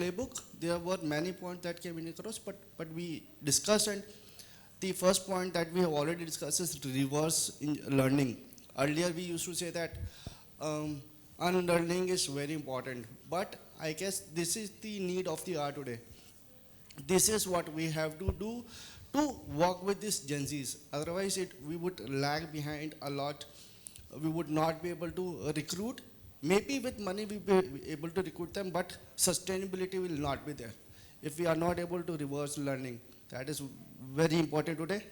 playbook. There were many points that came in across, but we discussed, and the first point that we have already discussed is reverse in learning. Earlier we used to say that um, unlearning is very important, but I guess this is the need of the hour today. This is what we have to do to work with these Gen Zs. Otherwise, we would lag behind a lot. We would not be able to recruit. Maybe with money we will be able to recruit them, but sustainability will not be there if we are not able to reverse learning. That is very important today.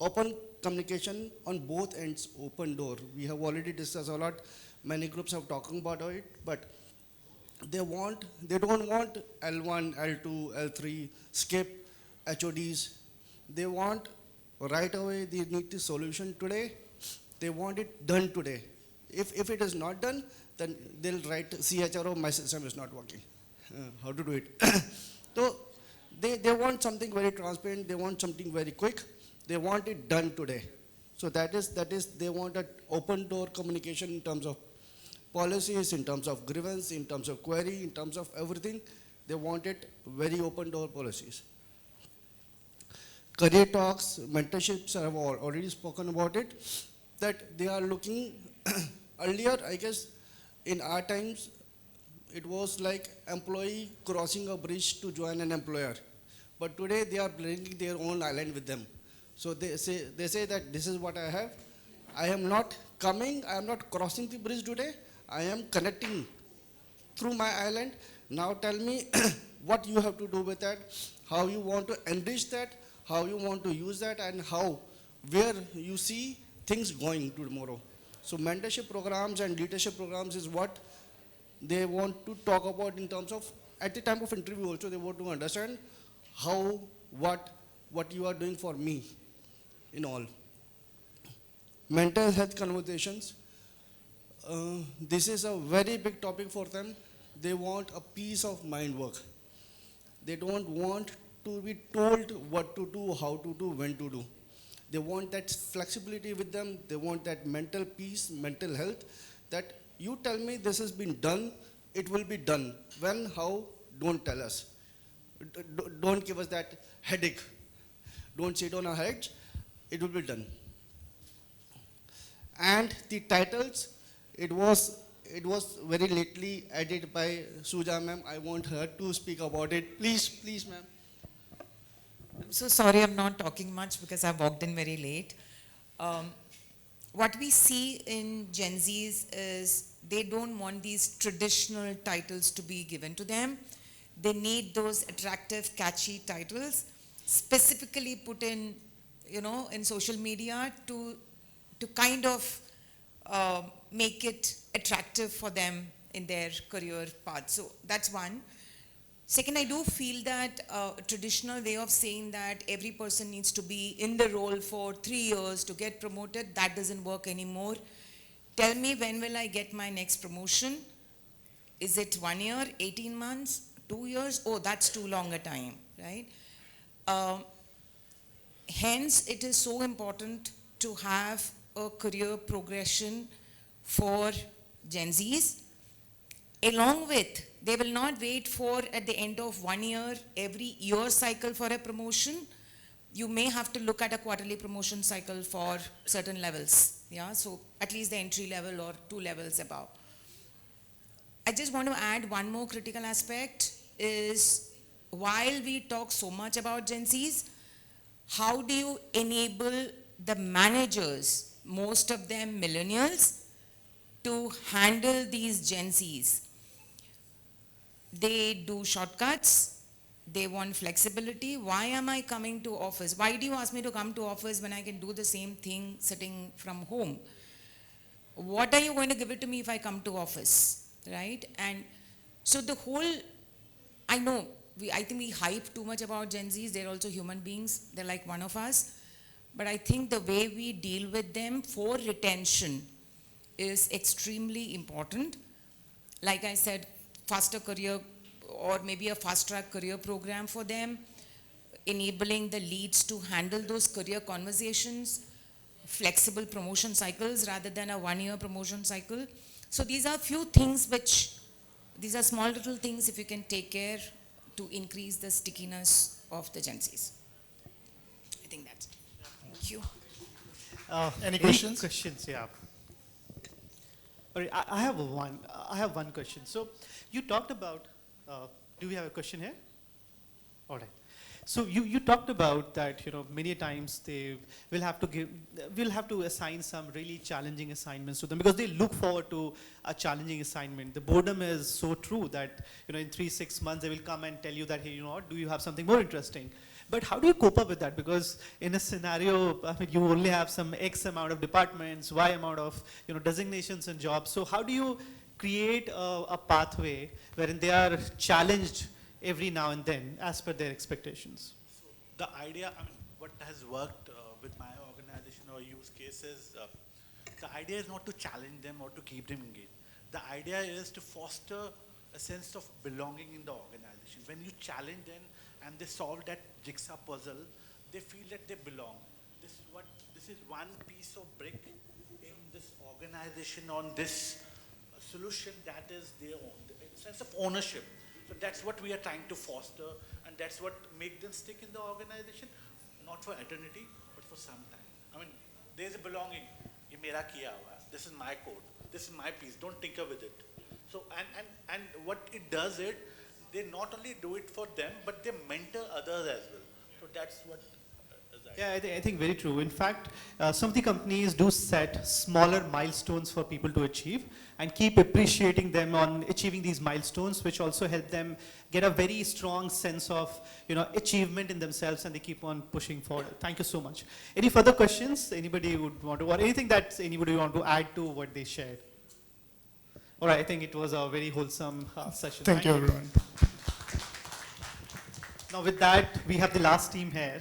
Open communication on both ends, open door. We have already discussed a lot. Many groups have talking about it, but they don't want L1, L2, L3, skip HODs. They want right away, they need the solution today. They want it done today. If it is not done, then they'll write CHRO, my system is not working. How to do it? So they want something very transparent, they want something very quick, they want it done today. So that is they want an open door communication in terms of policies, in terms of grievance, in terms of query, in terms of everything. They want it very open door policies. Career talks, mentorships, I have already spoken about it, that they are looking, earlier I guess in our times, it was like employee crossing a bridge to join an employer. But today they are bringing their own island with them. So they say that this is what I have. I am not coming, I am not crossing the bridge today. I am connecting through my island. Now tell me what you have to do with that, how you want to enrich that, how you want to use that, and how, where you see things going to tomorrow. So mentorship programs and leadership programs is what they want to talk about in terms of, at the time of interview also, they want to understand how, what you are doing for me in all. Mental health conversations. This is a very big topic for them. They want a peace of mind work. They don't want to be told what to do, how to do, when to do. They want that flexibility with them. They want that mental peace, mental health, that you tell me this has been done, it will be done. When, how, don't tell us. Don't give us that headache. Don't sit on our heads, it will be done. And the titles, it was very lately added by Suja ma'am. I want her to speak about it. Please ma'am. I'm so sorry I'm not talking much because I walked in very late. What we see in Gen Zs is they don't want these traditional titles to be given to them. They need those attractive, catchy titles, specifically put in, in social media to kind of make it attractive for them in their career path. So that's one. Second, I do feel that a traditional way of saying that every person needs to be in the role for 3 years to get promoted, that doesn't work anymore. Tell me, when will I get my next promotion? Is it 1 year, 18 months, 2 years? Oh, that's too long a time, right? Hence, it is so important to have a career progression for Gen Zs. Along with, they will not wait for at the end of 1 year, every year cycle for a promotion. You may have to look at a quarterly promotion cycle for certain levels. Yeah, so at least the entry level or 2 levels above. I just want to add one more critical aspect is, while we talk so much about Gen Zs, how do you enable the managers, most of them millennials, to handle these Gen Zs? They do shortcuts, they want flexibility. Why am I coming to office? Why do you ask me to come to office when I can do the same thing sitting from home? What are you going to give it to me if I come to office, right? And so the whole, I know, I think we hype too much about Gen Zs. They're also human beings. They're like one of us. But I think the way we deal with them for retention is extremely important. Like I said, faster career or maybe a fast track career program for them, enabling the leads to handle those career conversations, flexible promotion cycles rather than a 1 year promotion cycle. So these are few things which these are small little things if you can take care to increase the stickiness of the Gen Zs. I think that's it. Thank you. Any questions? Questions, yeah. All right, I have one. I have one question. So you talked about, do we have a question here? All right. So you talked about that, many times they will have to we'll have to assign some really challenging assignments to them because they look forward to a challenging assignment. The boredom is so true that, in 3-6 months they will come and tell you that, hey, what, do you have something more interesting? But how do you cope up with that? Because in a scenario, I mean, you only have some X amount of departments, Y amount of, designations and jobs. So how do you create a pathway wherein they are challenged every now and then as per their expectations? The idea, I mean, what has worked with my organization or use cases, the idea is not to challenge them or to keep them engaged. The idea is to foster a sense of belonging in the organization. When you challenge them and they solve that jigsaw puzzle, they feel that they belong. This is one piece of brick in this organization on this solution that is their own, a sense of ownership. So that's what we are trying to foster, and that's what makes them stick in the organization, not for eternity, but for some time. I mean, there's a belonging. Ye mera kiya hua hai. This is my code. This is my piece. Don't tinker with it. So, and what it does it, they not only do it for them, but they mentor others as well. So that's what. Yeah, I think very true. In fact, some of the companies do set smaller milestones for people to achieve and keep appreciating them on achieving these milestones, which also help them get a very strong sense of, achievement in themselves, and they keep on pushing forward. Thank you so much. Any further questions? Anybody would want to, or anything that anybody want to add to what they shared? All right, I think it was a very wholesome session. Thank you, everyone. Now with that, we have the last team here.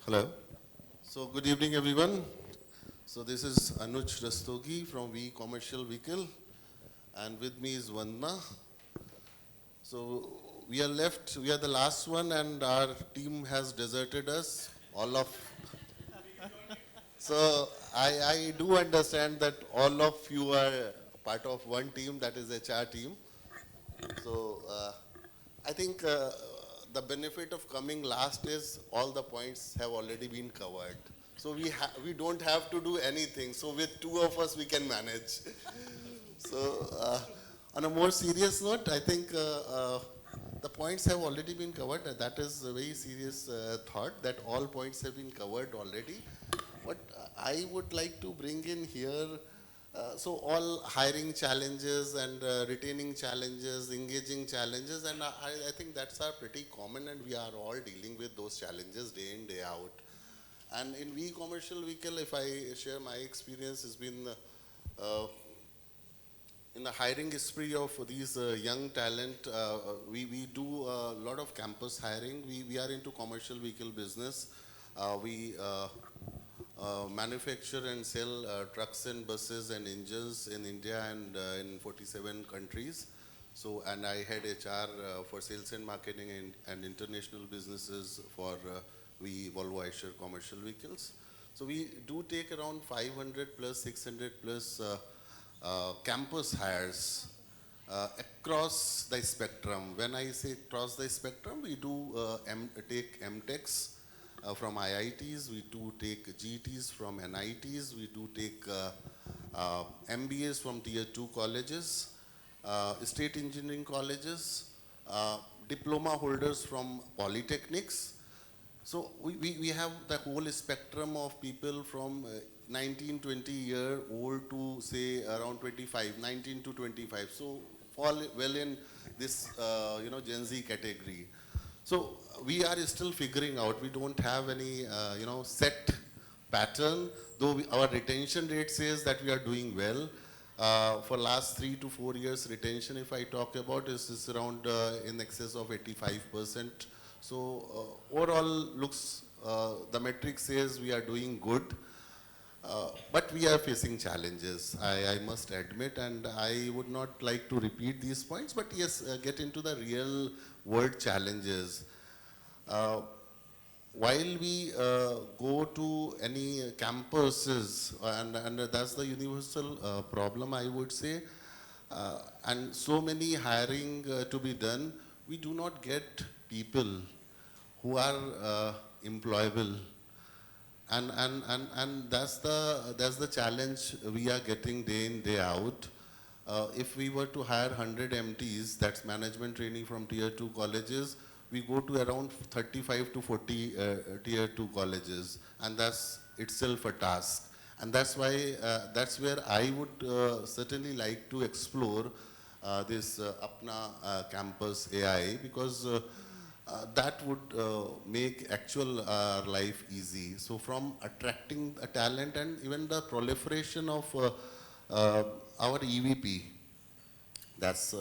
Hello. So good evening, everyone. So this is Anuj Rastogi from V Commercial Vehicle, and with me is Vandna. So we are the last one, and our team has deserted us, all of. So I do understand that all of you are part of one team, that is HR team. So I think the benefit of coming last is all the points have already been covered. So we don't have to do anything. So with two of us, we can manage. So on a more serious note, I think the points have already been covered. That is a very serious thought that all points have been covered already. What I would like to bring in here, so all hiring challenges and retaining challenges, engaging challenges, and I think that's pretty common, and we are all dealing with those challenges day in, day out. And in V Commercial Vehicle, if I share my experience, has been in the hiring spree of these young talent. We do a lot of campus hiring. We are into commercial vehicle business. We manufacture and sell trucks and buses and engines in India and in 47 countries. So, and I had HR for sales and marketing and international businesses for Volvo Eicher commercial vehicles. So we do take around 500 plus, 600 plus campus hires across the spectrum. When I say across the spectrum, we do take MTechs from IITs, we do take GTs from NITs, we do take MBAs from tier 2 colleges, state engineering colleges, diploma holders from polytechnics. So we have the whole spectrum of people from 19, 20-year-old to say around 25, 19 to 25. So fall well in this Gen Z category. So we are still figuring out. We don't have any set pattern. Though our retention rate says that we are doing well. For last 3 to 4 years, retention, if I talk about, is around in excess of 85%. So overall looks, the metric says we are doing good, but we are facing challenges, I must admit, and I would not like to repeat these points, but yes, get into the real world challenges. while we go to any campuses, and that's the universal problem, I would say, and so many hiring to be done, we do not get people who are employable. And that's the challenge we are getting day in, day out. If we were to hire 100 MTs, that's management training from tier 2 colleges, we go to around 35 to 40 tier 2 colleges, and that's itself a task. And that's why, that's where I would certainly like to explore this Apna campus AI, because that would make actual life easy. So from attracting a talent and even the proliferation of our EVP, that's